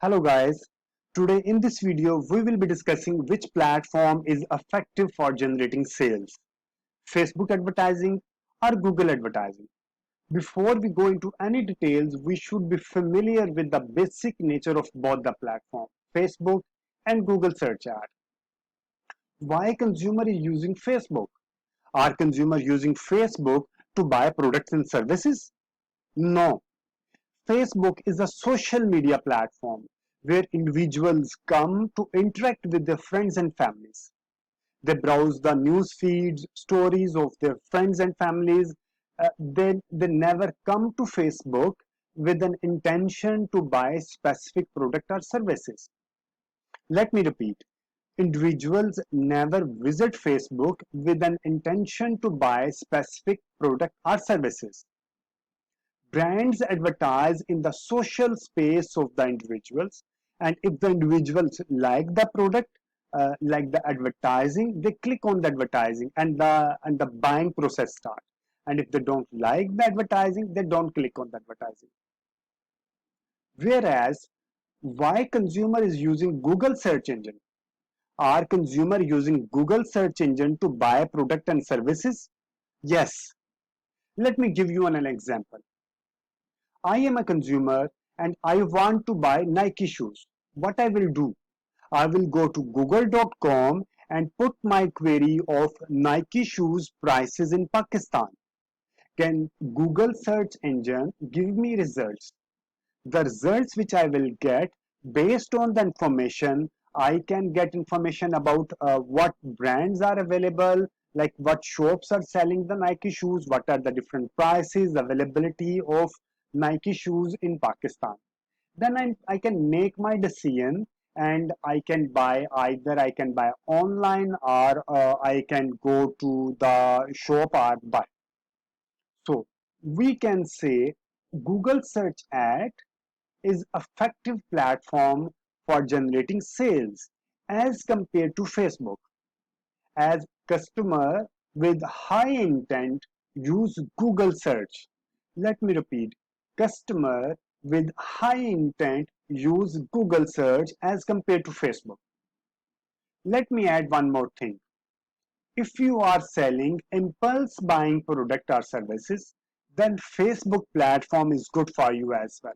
Hello guys, today in this video we will be discussing which platform is effective for generating sales, Facebook advertising or Google advertising. Before we go into any details, we should be familiar with the basic nature of both the platform, Facebook and Google search ad. Why consumer is using Facebook? Are consumer using Facebook to buy products and services? No, Facebook is a social media platform where individuals come to interact with their friends and families. They browse the news feeds, stories of their friends and families. They never come to Facebook with an intention to buy specific product or services. Let me repeat. Individuals never visit Facebook with an intention to buy specific product or services. Brands advertise in the social space of the individuals, and if the individuals like the product, like the advertising, they click on the advertising and the buying process starts. And if they don't like the advertising, they don't click on the advertising. Whereas, why consumer is using Google search engine? Are consumer using Google search engine to buy product and services? Yes. Let me give you an example. I am a consumer and I want to buy Nike shoes. What I will do? I will go to google.com and put my query of Nike shoes prices in Pakistan. Can Google search engine give me results? The results which I will get based on the information, I can get information about what brands are available, like what shops are selling the Nike shoes, what are the different prices, availability of Nike shoes in Pakistan. Then I can make my decision and I can buy either I can buy online or I can go to the shop or buy. So we can say Google search ad is effective platform for generating sales as compared to Facebook, as customer with high intent use Google search. Let me repeat, customer with high intent use Google search as compared to Facebook. Let me add one more thing. If you are selling impulse buying product or services, then Facebook platform is good for you as well.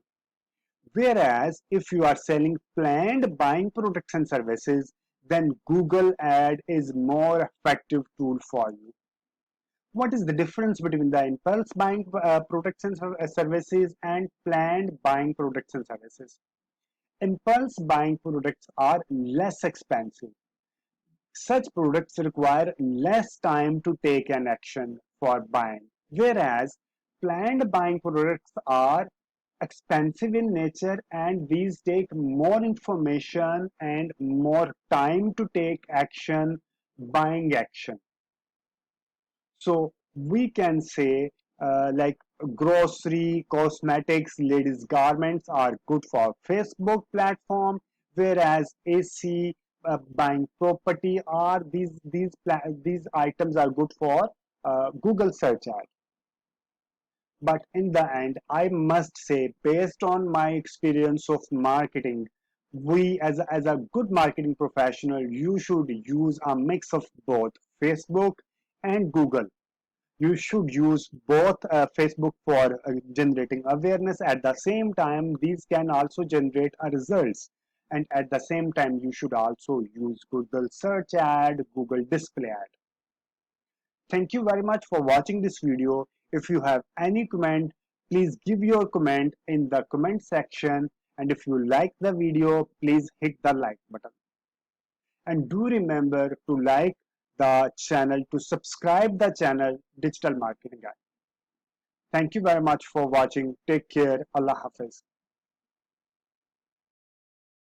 Whereas if you are selling planned buying products and services, then Google ad is more effective tool for you. What is the difference between the impulse buying products and services and planned buying products and services? Impulse buying products are less expensive. Such products require less time to take an action for buying, whereas planned buying products are expensive in nature and these take more information and more time to take action, buying action. So we can say like grocery, cosmetics, ladies garments are good for Facebook platform, whereas AC, buying property, or these items are good for Google search ad. But in the end, I must say, based on my experience of marketing, we as a good marketing professional, you should use a mix of both Facebook and Google. You should use both Facebook for generating awareness. At the same time, these can also generate results. And at the same time, you should also use Google search ad, Google display ad. Thank you very much for watching this video. If you have any comment, please give your comment in the comment section. And if you like the video, please hit the like button. And do remember to like the channel, to subscribe the channel Digital Marketing Guy. Thank you very much for watching. Take care. Allah Hafiz.